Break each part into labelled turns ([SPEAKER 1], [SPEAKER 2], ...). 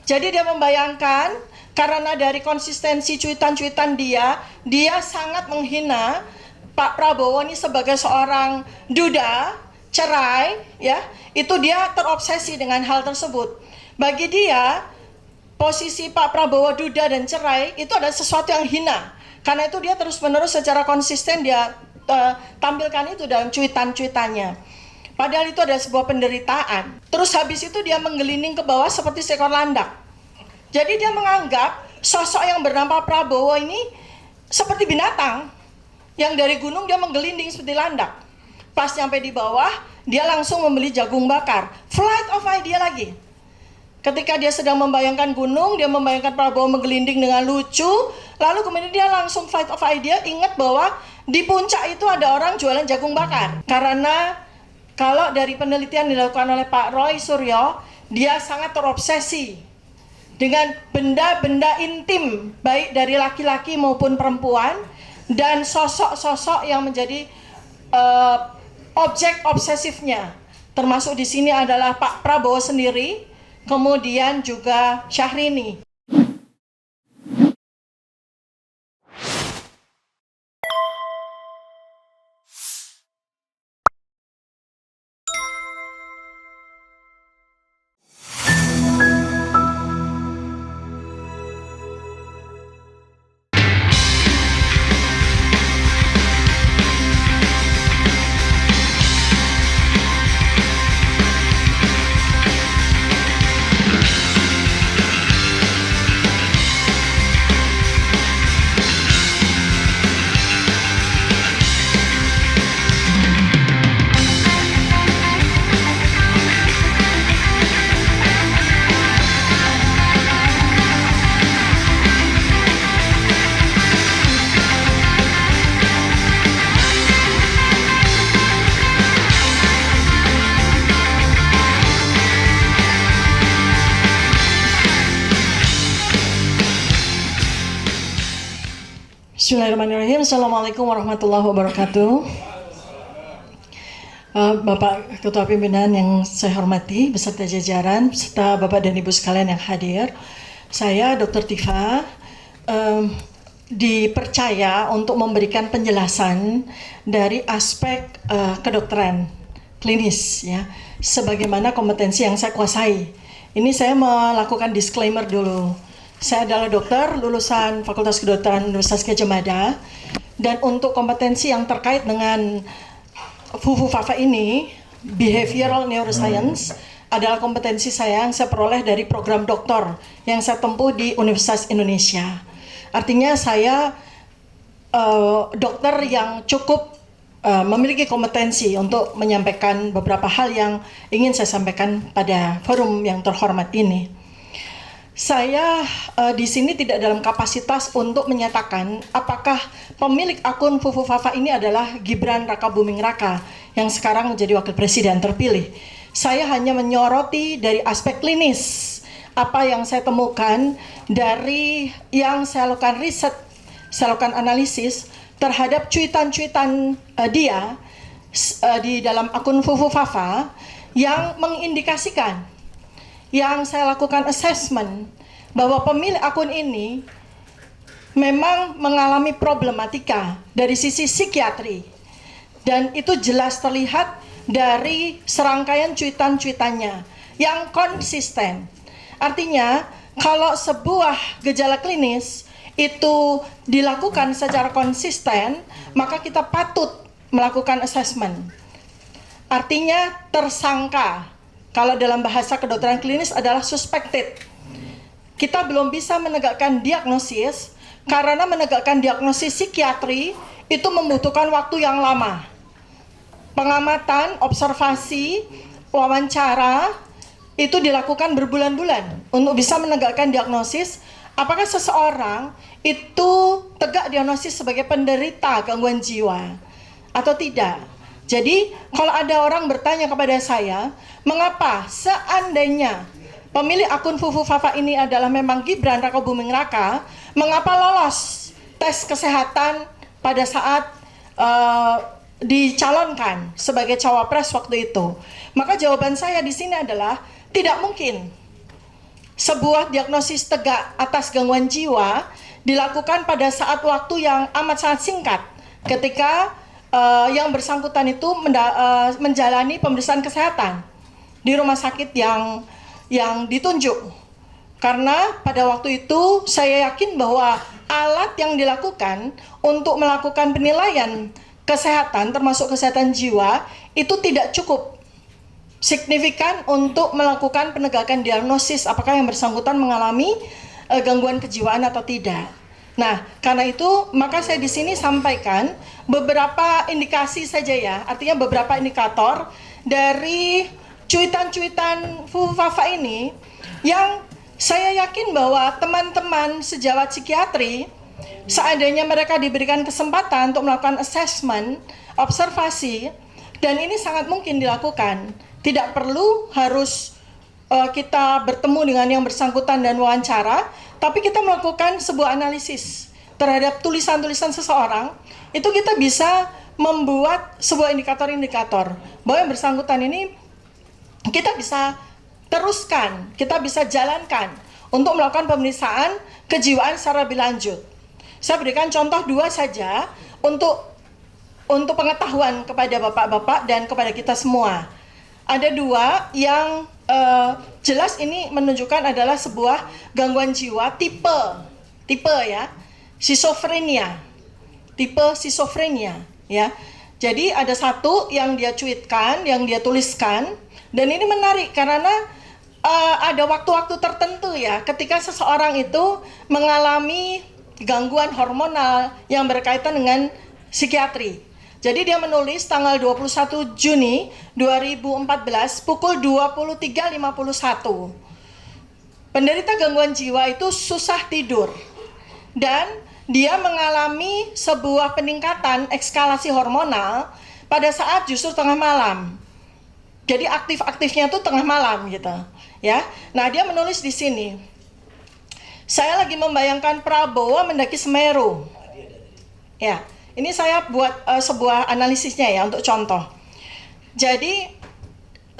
[SPEAKER 1] Jadi dia membayangkan karena dari konsistensi cuitan-cuitan dia sangat menghina Pak Prabowo ini sebagai seorang duda, cerai, ya. Itu dia terobsesi dengan hal tersebut. Bagi dia, posisi Pak Prabowo duda dan cerai itu adalah sesuatu yang hina. Karena itu dia terus-menerus secara konsisten dia tampilkan itu dalam cuitan-cuitannya. Padahal itu adalah sebuah penderitaan. Terus habis itu dia menggelinding ke bawah seperti seekor landak. Jadi dia menganggap sosok yang bernama Prabowo ini seperti binatang. Yang dari gunung dia menggelinding seperti landak. Pas sampai di bawah, dia langsung membeli jagung bakar. Flight of idea lagi. Ketika dia sedang membayangkan gunung, dia membayangkan Prabowo menggelinding dengan lucu. Lalu kemudian dia langsung flight of idea, ingat bahwa di puncak itu ada orang jualan jagung bakar. Karena kalau dari penelitian dilakukan oleh Pak Roy Suryo, dia sangat terobsesi dengan benda-benda intim, baik dari laki-laki maupun perempuan, dan sosok-sosok yang menjadi objek obsesifnya. Termasuk di sini adalah Pak Prabowo sendiri, kemudian juga Syahrini. Bismillahirrahmanirrahim. Assalamualaikum warahmatullahi wabarakatuh. Bapak Ketua Pimpinan yang saya hormati, beserta jajaran, beserta Bapak dan Ibu sekalian yang hadir. Saya Dr. Tifa dipercaya untuk memberikan penjelasan dari aspek kedokteran klinis, ya, sebagaimana kompetensi yang saya kuasai. Ini saya melakukan disclaimer dulu. Saya adalah dokter lulusan Fakultas Kedokteran Universitas Gadjah Mada, dan untuk kompetensi yang terkait dengan FUFU-FAFA ini, Behavioral Neuroscience, adalah kompetensi saya yang saya peroleh dari program doktor yang saya tempuh di Universitas Indonesia. Artinya saya dokter yang cukup memiliki kompetensi untuk menyampaikan beberapa hal yang ingin saya sampaikan pada forum yang terhormat ini. Saya di sini tidak dalam kapasitas untuk menyatakan apakah pemilik akun FUFU-FAFA ini adalah Gibran Rakabuming Raka yang sekarang menjadi wakil presiden terpilih. Saya hanya menyoroti dari aspek klinis apa yang saya temukan dari yang saya lakukan riset, saya lakukan analisis terhadap cuitan-cuitan dia di dalam akun FUFU-FAFA yang mengindikasikan, yang saya lakukan assessment bahwa pemilik akun ini memang mengalami problematika dari sisi psikiatri, dan itu jelas terlihat dari serangkaian cuitan-cuitannya yang konsisten. Artinya kalau sebuah gejala klinis itu dilakukan secara konsisten, maka kita patut melakukan assessment. Artinya tersangka. Kalau dalam bahasa kedokteran klinis adalah suspected. Kita belum bisa menegakkan diagnosis karena menegakkan diagnosis psikiatri itu membutuhkan waktu yang lama. Pengamatan, observasi, wawancara itu dilakukan berbulan-bulan untuk bisa menegakkan diagnosis apakah seseorang itu tegak diagnosis sebagai penderita gangguan jiwa atau tidak. Jadi kalau ada orang bertanya kepada saya, mengapa seandainya pemilik akun FUFU-FAFA ini adalah memang Gibran Rakabuming Raka, mengapa lolos tes kesehatan pada saat dicalonkan sebagai cawapres waktu itu? Maka jawaban saya di sini adalah tidak mungkin. sebuah diagnosis tegak atas gangguan jiwa dilakukan pada saat waktu yang amat sangat singkat ketika yang bersangkutan itu menjalani pemeriksaan kesehatan di rumah sakit yang ditunjuk. Karena pada waktu itu saya yakin bahwa alat yang dilakukan untuk melakukan penilaian kesehatan termasuk kesehatan jiwa itu tidak cukup signifikan untuk melakukan penegakan diagnosis apakah yang bersangkutan mengalami gangguan kejiwaan atau tidak. Nah, karena itu maka saya di sini sampaikan beberapa indikasi saja ya, artinya beberapa indikator dari cuitan-cuitan Fufu Fafa ini yang saya yakin bahwa teman-teman sejawat psikiatri, seandainya mereka diberikan kesempatan untuk melakukan assessment, observasi, dan ini sangat mungkin dilakukan. Tidak perlu harus kita bertemu dengan yang bersangkutan dan wawancara, tapi kita melakukan sebuah analisis terhadap tulisan-tulisan seseorang, itu kita bisa membuat sebuah indikator-indikator bahwa yang bersangkutan ini kita bisa teruskan, kita bisa jalankan untuk melakukan pemeriksaan kejiwaan secara lebih lanjut. Saya berikan contoh 2 saja untuk pengetahuan kepada bapak-bapak dan kepada kita semua. Ada 2 yang jelas ini menunjukkan adalah sebuah gangguan jiwa tipe ya, schizophrenia, tipe schizophrenia ya. Jadi ada satu yang dia cuitkan, yang dia tuliskan, dan ini menarik karena ada waktu-waktu tertentu ya ketika seseorang itu mengalami gangguan hormonal yang berkaitan dengan psikiatri. Jadi dia menulis tanggal 21 Juni 2014 pukul 23.51. Penderita gangguan jiwa itu susah tidur dan dia mengalami sebuah peningkatan ekskalasi hormonal pada saat justru tengah malam. Jadi aktif-aktifnya itu tengah malam gitu, ya. Nah, dia menulis di sini. Saya lagi membayangkan Prabowo mendaki Semeru. Ya, ini saya buat sebuah analisisnya ya untuk contoh. Jadi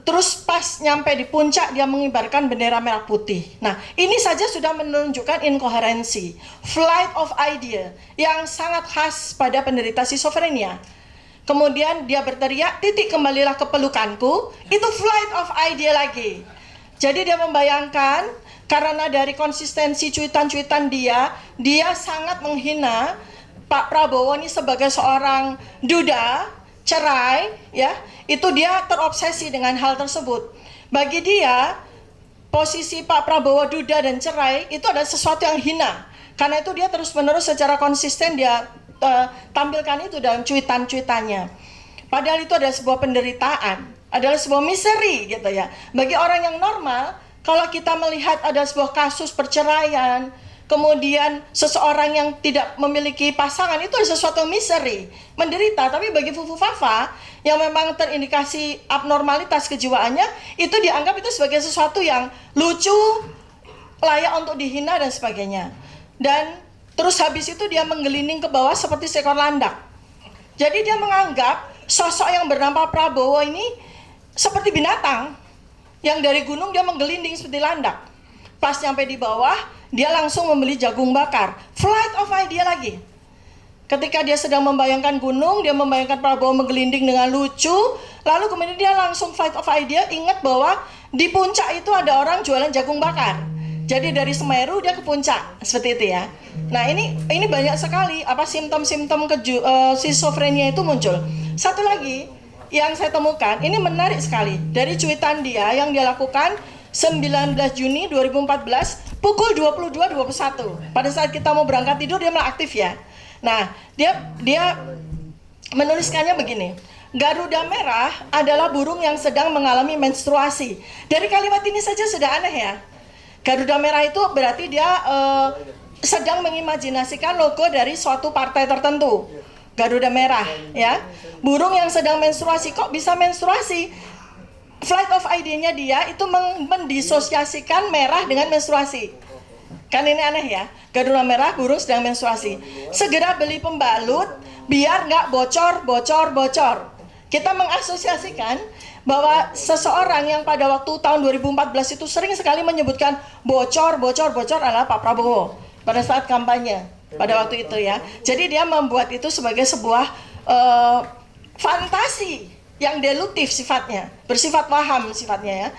[SPEAKER 1] terus pas nyampe di puncak dia mengibarkan bendera merah putih. Nah, ini saja sudah menunjukkan inkoherensi, flight of idea yang sangat khas pada penderita schizophrenia. Kemudian dia berteriak, titik kembalilah ke pelukanku, itu flight of idea lagi. Jadi dia membayangkan, karena dari konsistensi cuitan-cuitan dia sangat menghina Pak Prabowo ini sebagai seorang duda, cerai, ya, itu dia terobsesi dengan hal tersebut. Bagi dia, posisi Pak Prabowo duda dan cerai itu adalah sesuatu yang hina. Karena itu dia terus-menerus secara konsisten dia tampilkan itu dalam cuitan-cuitannya. Padahal itu adalah sebuah penderitaan, adalah sebuah misery gitu ya. Bagi orang yang normal, kalau kita melihat ada sebuah kasus perceraian, kemudian seseorang yang tidak memiliki pasangan, itu adalah sesuatu misery, menderita. Tapi bagi Fufu Fafa yang memang terindikasi abnormalitas kejiwaannya, itu dianggap itu sebagai sesuatu yang lucu, layak untuk dihina dan sebagainya. Dan terus habis itu dia menggelinding ke bawah seperti seekor landak. Jadi dia menganggap sosok yang bernama Prabowo ini seperti binatang yang dari gunung dia menggelinding seperti landak. Pas nyampe di bawah, dia langsung membeli jagung bakar. Flight of idea lagi. Ketika dia sedang membayangkan gunung, dia membayangkan Prabowo menggelinding dengan lucu, lalu kemudian dia langsung flight of idea ingat bahwa di puncak itu ada orang jualan jagung bakar. Jadi dari Semeru dia ke puncak, seperti itu ya. Nah, ini banyak sekali simptom-simptom schizophrenia itu muncul. Satu lagi yang saya temukan, ini menarik sekali. Dari cuitan dia yang dia lakukan 19 Juni 2014 pukul 22.21. Pada saat kita mau berangkat tidur dia malah aktif ya. Nah, dia menuliskannya begini. Garuda merah adalah burung yang sedang mengalami menstruasi. Dari kalimat ini saja sudah aneh ya. Garuda merah itu berarti dia sedang mengimajinasikan logo dari suatu partai tertentu. Garuda merah ya. Burung yang sedang menstruasi, kok bisa menstruasi? Flight of idea-nya dia itu mendisosiasikan merah dengan menstruasi. Kan ini aneh ya. Garuda merah, burung sedang menstruasi. Segera beli pembalut biar nggak bocor. Kita mengasosiasikan bahwa seseorang yang pada waktu tahun 2014 itu sering sekali menyebutkan bocor adalah Pak Prabowo pada saat kampanye pada waktu itu ya. Jadi dia membuat itu sebagai sebuah fantasi yang delutif sifatnya, bersifat waham sifatnya ya.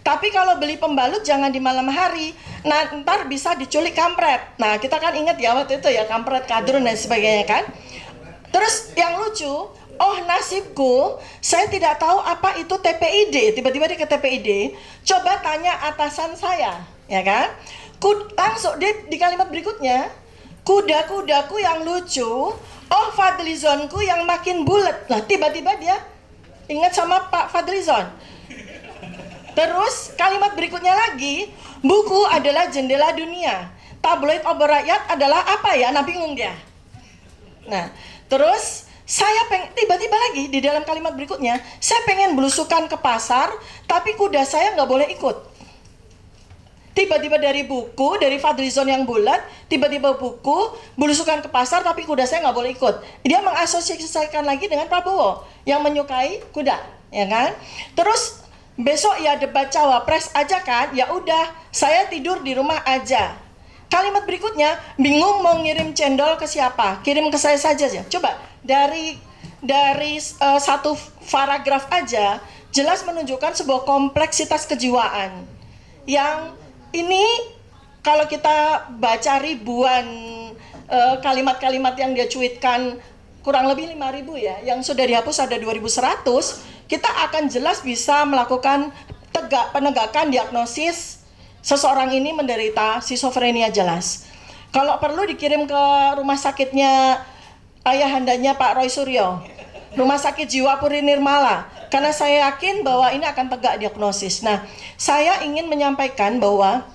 [SPEAKER 1] Tapi kalau beli pembalut jangan di malam hari, nah ntar bisa diculik kampret. Nah kita kan ingat ya waktu itu ya, kampret, kadrun dan sebagainya kan. Terus yang lucu, oh nasibku, saya tidak tahu apa itu TPID. Tiba-tiba dia ke TPID, coba tanya atasan saya, ya kan? Langsung di kalimat berikutnya, kuda-kudaku yang lucu, oh Fadlizonku yang makin bulat. Lah tiba-tiba dia ingat sama Pak Fadlizon. Terus kalimat berikutnya lagi, buku adalah jendela dunia, tabloid obor rakyat adalah apa ya? Nah bingung dia. Nah terus saya tiba-tiba lagi di dalam kalimat berikutnya, saya pengen belusukan ke pasar, tapi kuda saya nggak boleh ikut. Tiba-tiba dari buku, dari Fadlizon yang bulat, tiba-tiba buku, belusukan ke pasar, tapi kuda saya nggak boleh ikut. Dia mengasosiasikan lagi dengan Prabowo yang menyukai kuda, ya kan? Terus besok ya debat cawapres aja kan? Ya udah, saya tidur di rumah aja. Kalimat berikutnya, bingung mau ngirim cendol ke siapa? Kirim ke saya saja ya. Coba dari satu paragraf aja jelas menunjukkan sebuah kompleksitas kejiwaan yang ini kalau kita baca ribuan kalimat-kalimat yang dia cuitkan, kurang lebih 5.000 ya, yang sudah dihapus ada 2.100, kita akan jelas bisa melakukan penegakan diagnosis seseorang ini menderita skizofrenia jelas. Kalau perlu dikirim ke rumah sakitnya ayahandanya Pak Roy Suryo, Rumah Sakit Jiwa Puri Nirmala, karena saya yakin bahwa ini akan tegak diagnosis. Nah, saya ingin menyampaikan bahwa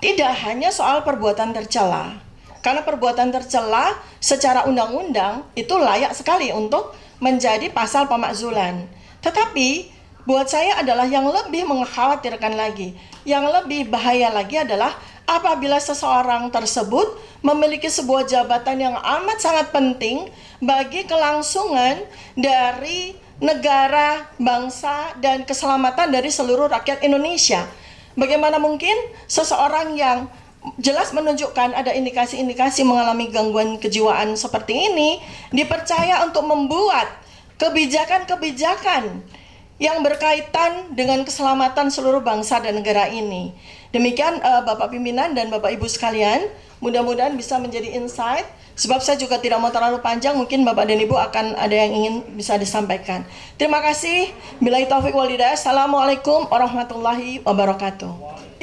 [SPEAKER 1] tidak hanya soal perbuatan tercela, karena perbuatan tercela secara undang-undang itu layak sekali untuk menjadi pasal pemakzulan. Tetapi buat saya adalah yang lebih mengkhawatirkan lagi, yang lebih bahaya lagi adalah apabila seseorang tersebut memiliki sebuah jabatan yang amat sangat penting bagi kelangsungan dari negara, bangsa, dan keselamatan dari seluruh rakyat Indonesia. Bagaimana mungkin seseorang yang jelas menunjukkan ada indikasi-indikasi mengalami gangguan kejiwaan seperti ini dipercaya untuk membuat kebijakan-kebijakan yang berkaitan dengan keselamatan seluruh bangsa dan negara ini. Demikian Bapak Pimpinan dan Bapak Ibu sekalian, mudah-mudahan bisa menjadi insight. Sebab saya juga tidak mau terlalu panjang, mungkin Bapak dan Ibu akan ada yang ingin bisa disampaikan. Terima kasih. Billahi taufiq wal hidayah. Assalamualaikum warahmatullahi wabarakatuh.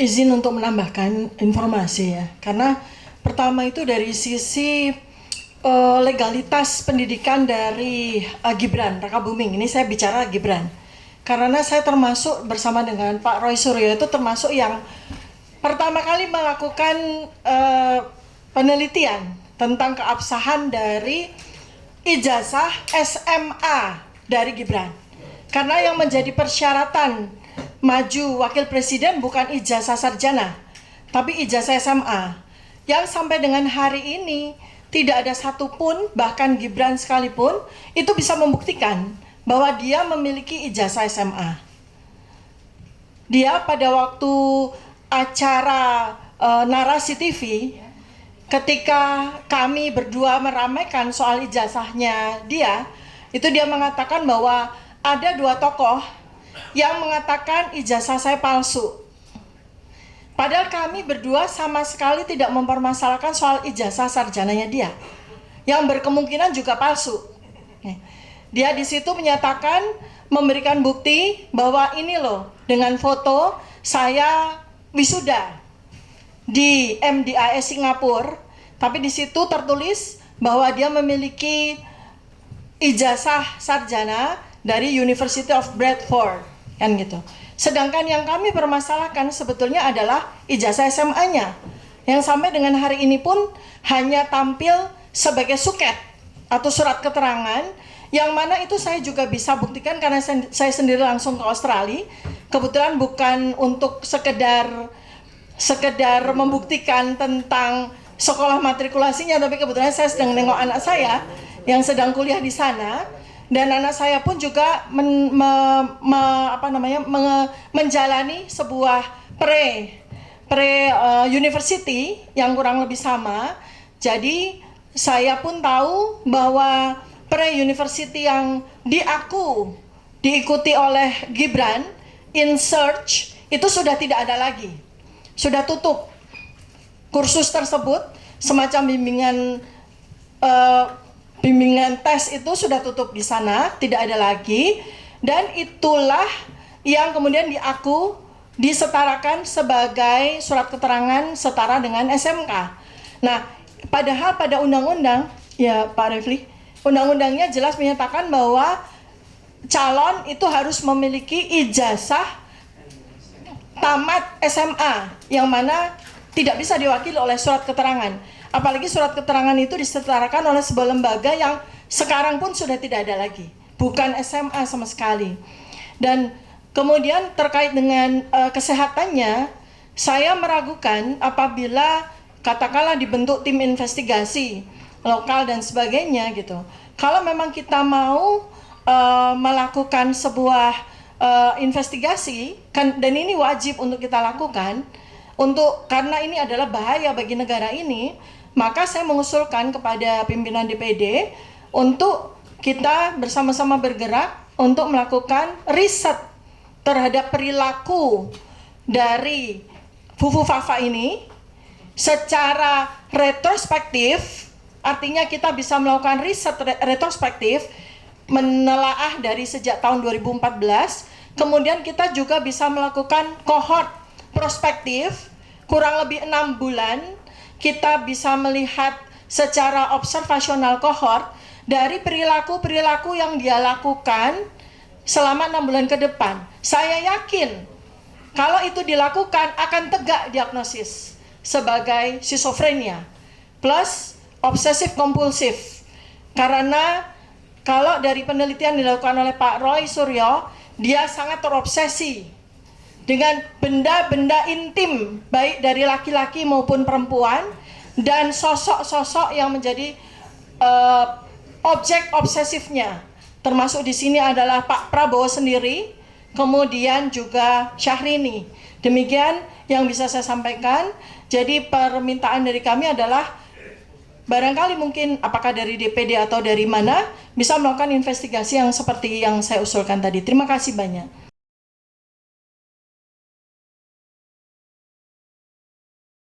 [SPEAKER 1] Izin untuk menambahkan informasi ya, karena pertama itu dari sisi legalitas pendidikan dari Gibran Rakabuming. Ini saya bicara Gibran, karena saya termasuk bersama dengan Pak Roy Suryo itu termasuk yang pertama kali melakukan penelitian tentang keabsahan dari ijazah SMA dari Gibran. Karena yang menjadi persyaratan maju wakil presiden bukan ijazah sarjana, tapi ijazah SMA. Yang sampai dengan hari ini tidak ada satupun, bahkan Gibran sekalipun, itu bisa membuktikan bahwa dia memiliki ijazah SMA. Dia pada waktu acara Narasi TV, ketika kami berdua meramaikan soal ijazahnya dia, itu dia mengatakan bahwa ada dua tokoh yang mengatakan ijazah saya palsu. Padahal kami berdua sama sekali tidak mempermasalahkan soal ijazah sarjananya dia, yang berkemungkinan juga palsu. Dia di situ menyatakan, memberikan bukti bahwa ini loh, dengan foto saya wisuda di MDIS Singapura, tapi di situ tertulis bahwa dia memiliki ijazah sarjana dari University of Bradford, kan gitu. Sedangkan yang kami permasalahkan sebetulnya adalah ijazah SMA-nya, yang sampai dengan hari ini pun hanya tampil sebagai suket atau surat keterangan, yang mana itu saya juga bisa buktikan karena saya sendiri langsung ke Australia. Kebetulan bukan untuk sekedar membuktikan tentang sekolah matrikulasinya, tapi kebetulan saya sedang nengok anak saya yang sedang kuliah di sana. dan anak saya pun juga menjalani sebuah university yang kurang lebih sama. Jadi saya pun tahu bahwa pre-university yang diikuti oleh Gibran, In Search, itu sudah tidak ada lagi. Sudah tutup. Kursus tersebut, semacam bimbingan tes itu sudah tutup di sana, tidak ada lagi. Dan itulah yang kemudian disetarakan sebagai surat keterangan setara dengan SMK. Nah, padahal pada undang-undang, ya Pak Refli, undang-undangnya jelas menyatakan bahwa calon itu harus memiliki ijazah tamat SMA, yang mana tidak bisa diwakili oleh surat keterangan. Apalagi surat keterangan itu disetarakan oleh sebuah lembaga yang sekarang pun sudah tidak ada lagi, bukan SMA sama sekali. Dan kemudian terkait dengan kesehatannya, saya meragukan apabila katakanlah dibentuk tim investigasi lokal dan sebagainya gitu. Kalau memang kita mau melakukan sebuah investigasi, dan ini wajib untuk kita lakukan, karena ini adalah bahaya bagi negara ini, maka saya mengusulkan kepada pimpinan DPD untuk kita bersama-sama bergerak untuk melakukan riset terhadap perilaku dari Fufu Fafa ini secara retrospektif. Artinya kita bisa melakukan riset retrospektif, menelaah dari sejak tahun 2014, kemudian kita juga bisa melakukan kohort prospektif kurang lebih 6 bulan. Kita bisa melihat secara observasional kohort dari perilaku-perilaku yang dia lakukan selama 6 bulan ke depan. Saya yakin kalau itu dilakukan akan tegak diagnosis sebagai skizofrenia plus obsesif kompulsif. Karena kalau dari penelitian dilakukan oleh Pak Roy Suryo, dia sangat terobsesi dengan benda-benda intim, baik dari laki-laki maupun perempuan, dan sosok-sosok yang menjadi objek obsesifnya. Termasuk di sini adalah Pak Prabowo sendiri, kemudian juga Syahrini. Demikian yang bisa saya sampaikan. Jadi permintaan dari kami adalah barangkali mungkin apakah dari DPD atau dari mana bisa melakukan investigasi yang seperti yang saya usulkan tadi. Terima kasih banyak.